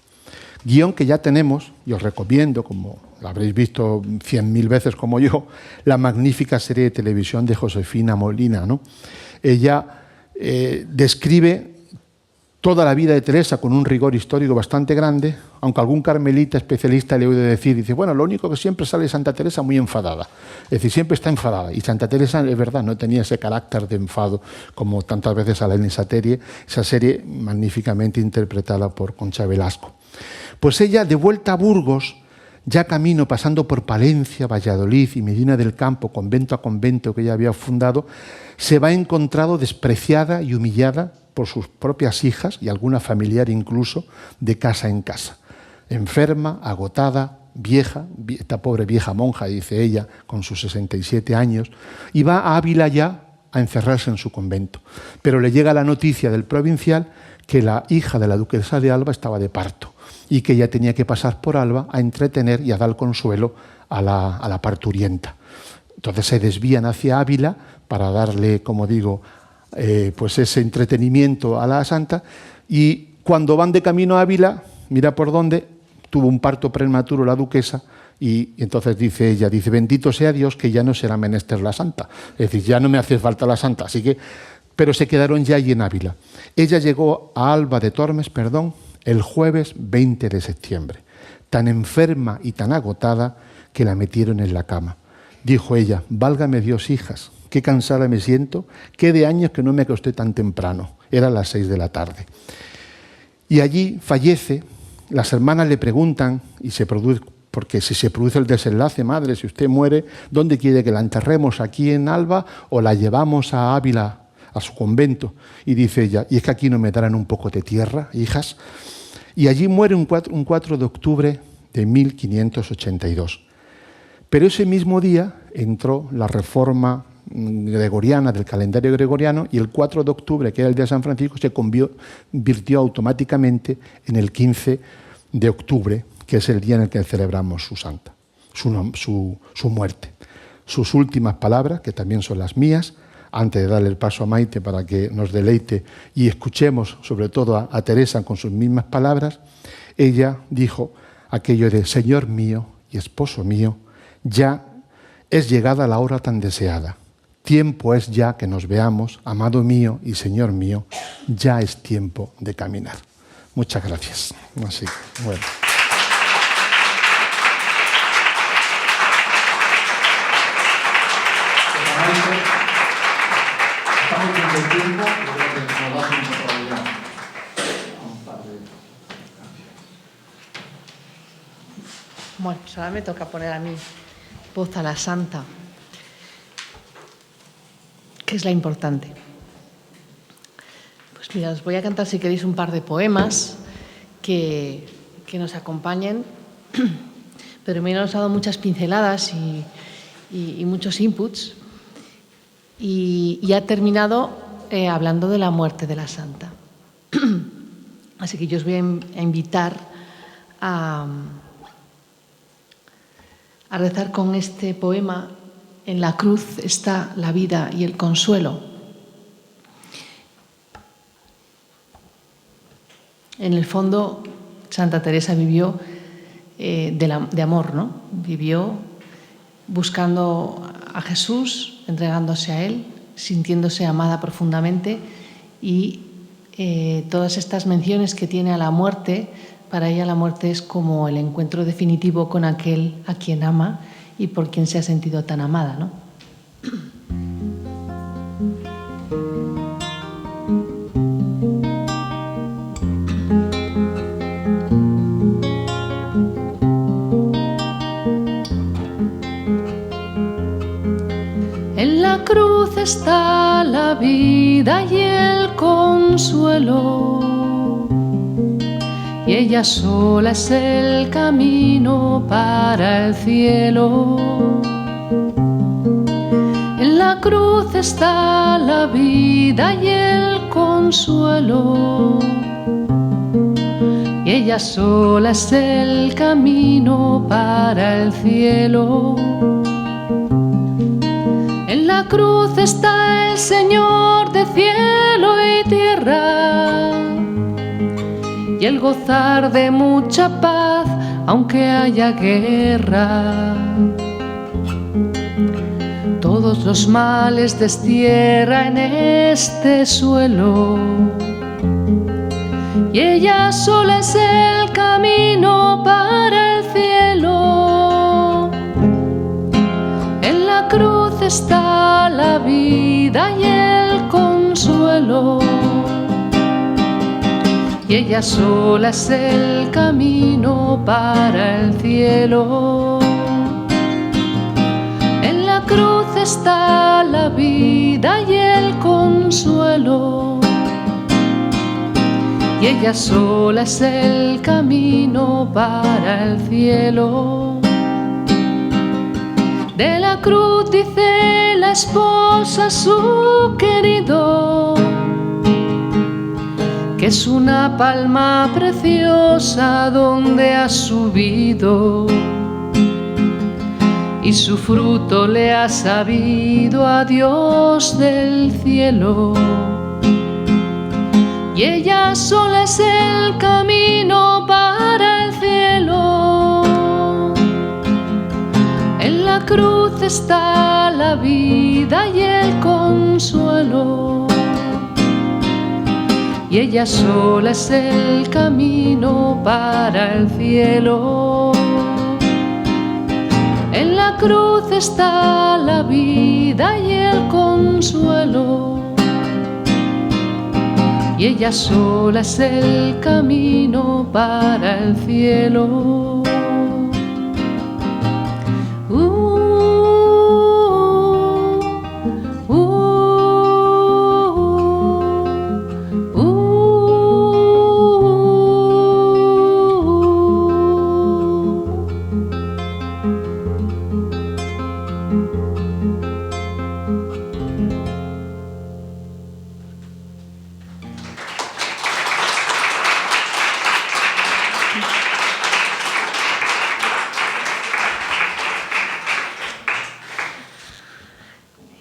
Guión que ya tenemos, y os recomiendo, como lo habréis visto 100.000 veces como yo, la magnífica serie de televisión de Josefina Molina, ¿no? Ella describe toda la vida de Teresa con un rigor histórico bastante grande, aunque algún carmelita especialista le he oído decir, dice, bueno, lo único que siempre sale Santa Teresa muy enfadada. Es decir, siempre está enfadada. Y Santa Teresa, es verdad, no tenía ese carácter de enfado como tantas veces sale en esa serie magníficamente interpretada por Concha Velasco. Pues ella, de vuelta a Burgos, ya camino, pasando por Palencia, Valladolid y Medina del Campo, convento a convento que ella había fundado, se va encontrado despreciada y humillada por sus propias hijas y alguna familiar incluso, de casa en casa. Enferma, agotada, vieja, esta pobre vieja monja, dice ella, con sus 67 años, y va a Ávila ya a encerrarse en su convento. Pero le llega la noticia del provincial que la hija de la duquesa de Alba estaba de parto y que ella tenía que pasar por Alba a entretener y a dar consuelo a la parturienta. Entonces se desvían hacia Ávila para darle, como digo, pues ese entretenimiento a la santa, y cuando van de camino a Ávila, mira por dónde, tuvo un parto prematuro la duquesa, y entonces dice ella, dice, bendito sea Dios que ya no será menester la santa, es decir, ya no me hace falta la santa, así que, pero se quedaron ya allí en Ávila. Ella llegó a Alba de Tormes, el jueves 20 de septiembre, tan enferma y tan agotada que la metieron en la cama. Dijo ella, válgame Dios, hijas, qué cansada me siento, qué de años que no me acosté tan temprano. Eran las 6 de la tarde. Y allí fallece. Las hermanas le preguntan, porque si se produce el desenlace, madre, si usted muere, ¿dónde quiere que la enterremos? ¿Aquí en Alba o la llevamos a Ávila, a su convento? Y dice ella, ¿y es que aquí no me darán un poco de tierra, hijas? Y allí muere un 4 de octubre de 1582. Pero ese mismo día entró la reforma gregoriana del calendario gregoriano y el 4 de octubre, que era el día de San Francisco, se convirtió automáticamente en el 15 de octubre, que es el día en el que celebramos su santa, su muerte. Sus últimas palabras, que también son las mías, antes de darle el paso a Maite para que nos deleite y escuchemos sobre todo a Teresa con sus mismas palabras, ella dijo aquello de: Señor mío y esposo mío, ya es llegada la hora tan deseada. Tiempo es ya que nos veamos, amado mío y Señor mío, ya es tiempo de caminar. Muchas gracias. Así, bueno. Estamos viendo el tiempo, yo creo que nos da tiempo todavía a un par de... Bueno, pues ahora me toca poner a mí voz a la santa, que es la importante. Pues mira, os voy a cantar, si queréis, un par de poemas que nos acompañen, pero me nos ha dado muchas pinceladas y muchos inputs, y ha terminado hablando de la muerte de la santa. Así que yo os voy a invitar a rezar con este poema: en la cruz está la vida y el consuelo. En el fondo, Santa Teresa vivió de amor, ¿no? Vivió buscando a Jesús, entregándose a Él, sintiéndose amada profundamente, y todas estas menciones que tiene a la muerte, para ella la muerte es como el encuentro definitivo con aquel a quien ama y por quien se ha sentido tan amada, ¿no? En la cruz está la vida y el consuelo, y ella sola es el camino para el cielo. En la cruz está la vida y el consuelo, y ella sola es el camino para el cielo. En la cruz está el Señor de cielo y tierra, y el gozar de mucha paz aunque haya guerra. Todos los males destierra en este suelo, y ella sola es el camino para el cielo. En la cruz está la vida y el consuelo, y ella sola es el camino para el cielo. En la cruz está la vida y el consuelo, y ella sola es el camino para el cielo. De la cruz dice la esposa a su querido, que es una palma preciosa donde ha subido, y su fruto le ha sabido a Dios del cielo. Y ella sola es el camino para el cielo. En la cruz está la vida y el consuelo, y ella sola es el camino para el cielo. En la cruz está la vida y el consuelo, y ella sola es el camino para el cielo.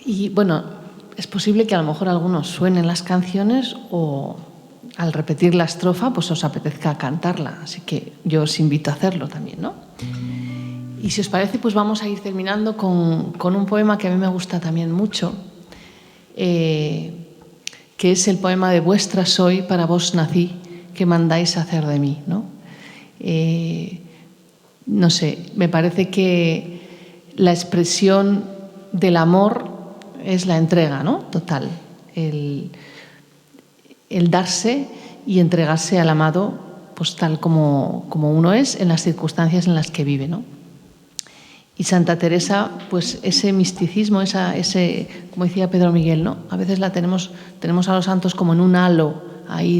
Y bueno, es posible que a lo mejor algunos suenen las canciones o al repetir la estrofa pues os apetezca cantarla, así que yo os invito a hacerlo también, ¿no? Y si os parece, pues vamos a ir terminando con un poema que a mí me gusta también mucho, que es el poema de Vuestra soy, para vos nací, que mandáis hacer de mí, ¿no? No sé, me parece que la expresión del amor es la entrega, ¿no? Total, el darse y entregarse al amado, pues tal como uno es en las circunstancias en las que vive, ¿no? Y Santa Teresa, pues ese misticismo, ese, como decía Pedro Miguel, ¿no? A veces tenemos a los santos como en un halo ahí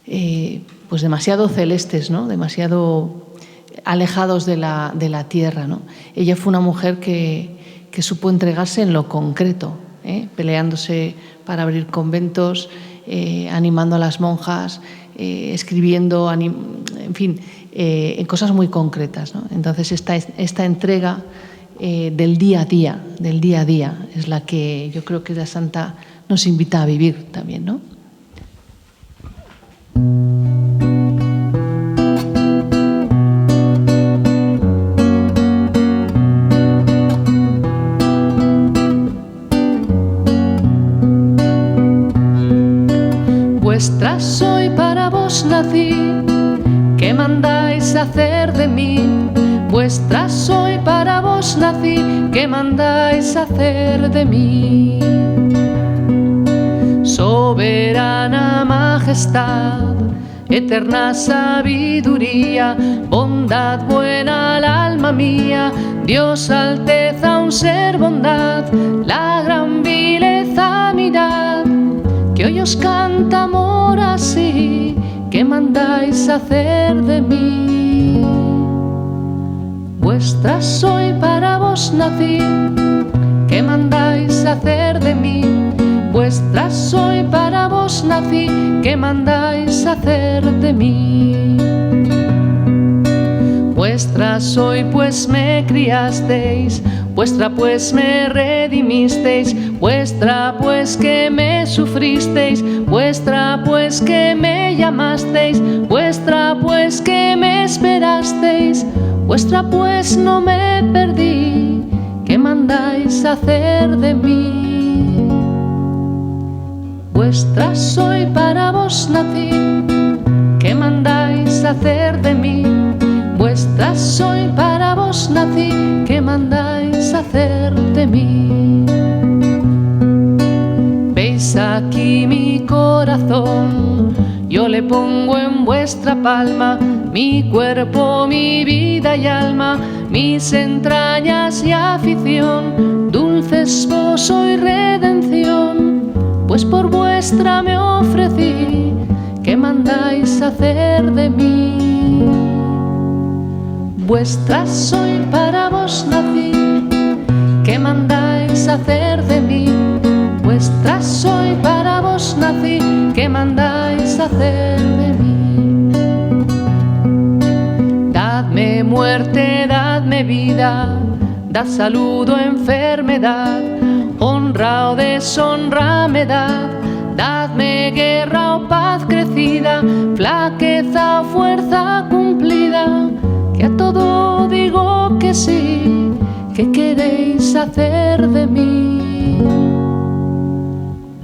de, pues demasiado celestes, ¿no? Demasiado alejados de la tierra, ¿no? Ella fue una mujer que supo entregarse en lo concreto, peleándose para abrir conventos, animando a las monjas, escribiendo, en fin, en cosas muy concretas, ¿no? Entonces esta entrega del día a día es la que yo creo que la Santa nos invita a vivir también, ¿no? Vuestra soy, para vos nací, ¿qué mandáis hacer de mí? Vuestra soy, para vos nací, ¿qué mandáis hacer de mí? Soberana majestad, eterna sabiduría, bondad buena al alma mía, Dios alteza un ser bondad, la gran vileza mirad, que hoy os canta amor así, ¿qué mandáis hacer de mí? Vuestra soy, para vos nací, ¿qué mandáis hacer de mí? Vuestra soy, para vos nací, ¿qué mandáis hacer de mí? Vuestra soy, pues me criasteis, vuestra pues me redimisteis, vuestra pues que me sufristeis, vuestra pues que me llamasteis, vuestra pues que me esperasteis, vuestra pues no me perdí, ¿qué mandáis hacer de mí? Vuestra soy, para vos nací, ¿qué mandáis hacer de mí? Vuestra soy, para vos nací, ¿qué mandáis hacer de mí? Veis aquí mi corazón, yo le pongo en vuestra palma, mi cuerpo, mi vida y alma, mis entrañas y afición, dulce esposo y redención, pues por vuestra me ofrecí, ¿qué mandáis hacer de mí? Vuestra soy, para vos nací, ¿qué mandáis hacer de mí? Vuestra soy, para vos nací, ¿qué mandáis hacer de mí? Dadme muerte, dadme vida, dad salud o enfermedad, honra o deshonra me dad, dadme guerra o paz crecida, flaqueza o fuerza cumplida, que a todo digo que sí, ¿qué queréis hacer de mí?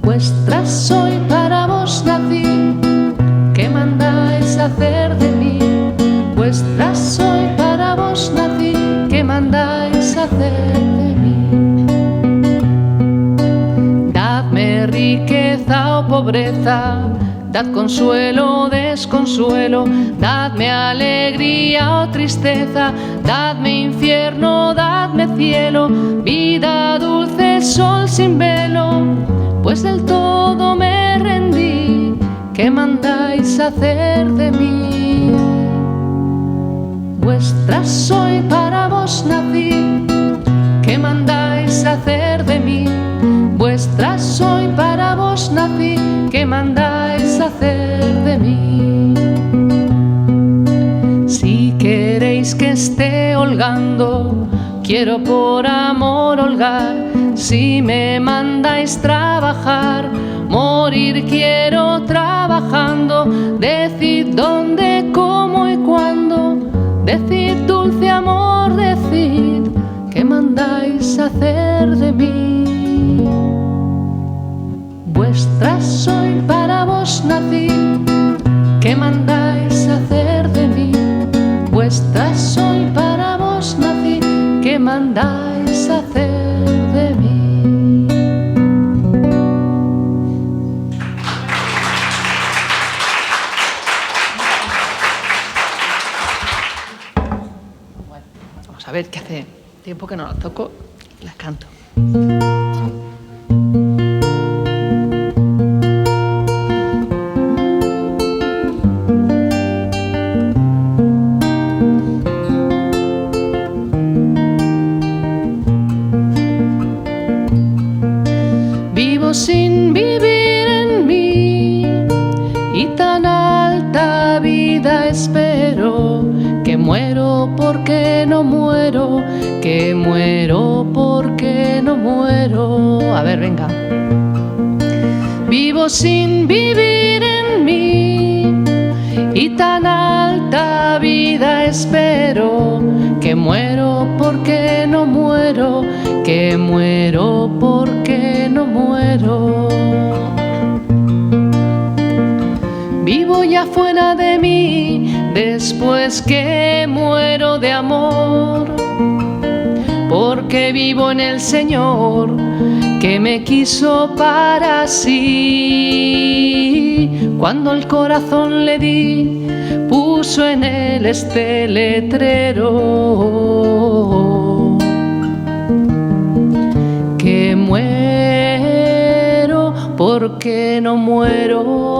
Vuestra soy, para vos nací, ¿qué mandáis hacer de mí? Vuestra soy, para vos nací, ¿qué mandáis hacer de mí? Dadme riqueza o pobreza, dad consuelo o desconsuelo, dadme alegría o tristeza, dadme infierno, dadme cielo, vida dulce, sol sin velo, pues del todo me rendí, ¿qué mandáis hacer de mí? Vuestra soy, para vos nací, ¿qué mandáis hacer de mí? Vuestra soy, para vos nací, ¿qué mandáis hacer de mí? Si queréis que esté holgando, quiero por amor holgar. si me mandáis trabajar. Morir quiero trabajando. Decid dónde, cómo y cuándo. Decid, dulce amor, decid, ¿qué mandáis hacer de mí? Vuestra soy, para vos nací, ¿qué mandáis hacer de mí? Vuestra soy, para vos nací, ¿qué mandáis hacer de mí? Vamos a ver, que hace tiempo que no la toco y la canto. Vivo sin vivir en mí y tan alta vida espero, que muero porque no muero, que muero porque no muero. A ver, venga. Vivo sin vivir en mí y tan alta vida espero, que muero porque no muero, que muero porque no muero. Vivo ya fuera de mí después que muero de amor, porque vivo en el Señor que me quiso para sí. Cuando el corazón le di, puso en él este letrero: que muero porque no muero.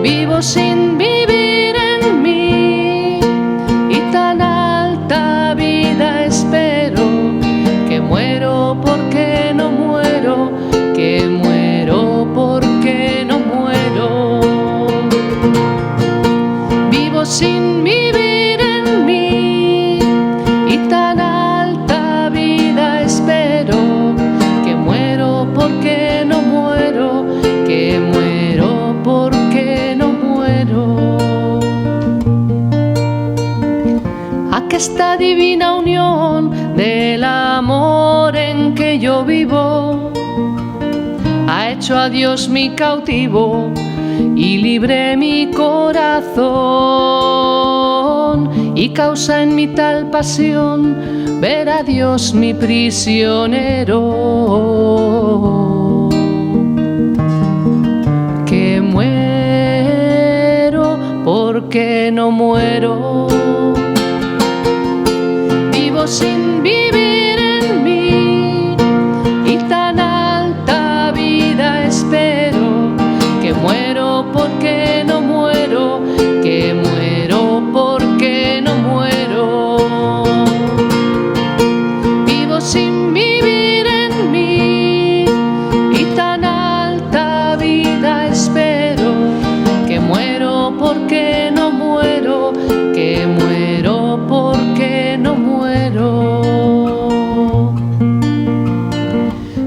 Vivo sin vivir en mí y tan alta vida espero, que muero porque no muero, que muero porque no muero. Vivo sin vivir en mí y tan alta vida espero, que muero porque no muero, que muero porque no muero. Aquesta divina unión del amor en que yo vivo ha hecho a Dios mi cautivo y libre mi corazón, y causa en mi tal pasión ver a Dios mi prisionero. Que muero porque no muero. Vivo sin vivir en mí y tan alta vida espero, que muero porque no muero, que muero porque no muero. Vivo sin vivir en mí y tan alta vida espero, que muero porque no muero, que muero porque no muero.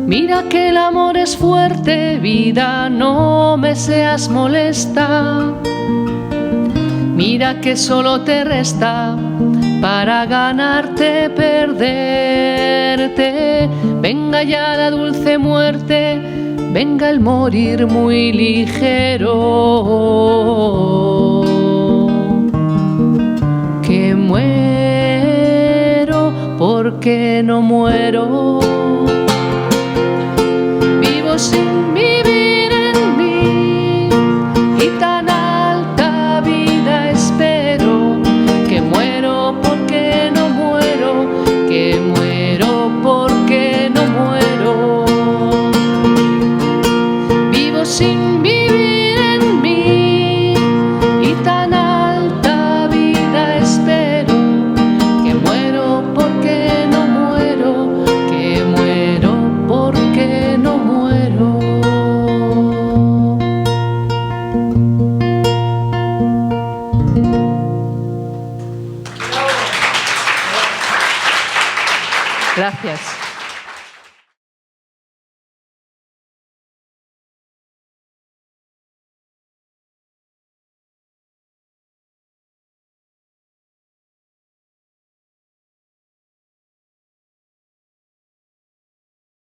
Mira que el amor es fuerte, vida, no me seas molesta. Mira que solo te resta para ganarte, perderte. Venga ya la dulce muerte, venga el morir muy ligero. Que muero porque no muero. Vivo sin vivir en mí y tan alta vida espero, que muero porque no muero, que muero porque no muero. Vivo sin vivir en mí y tan alta vida espero, que muero porque no muero, que muero porque no muero. Gracias.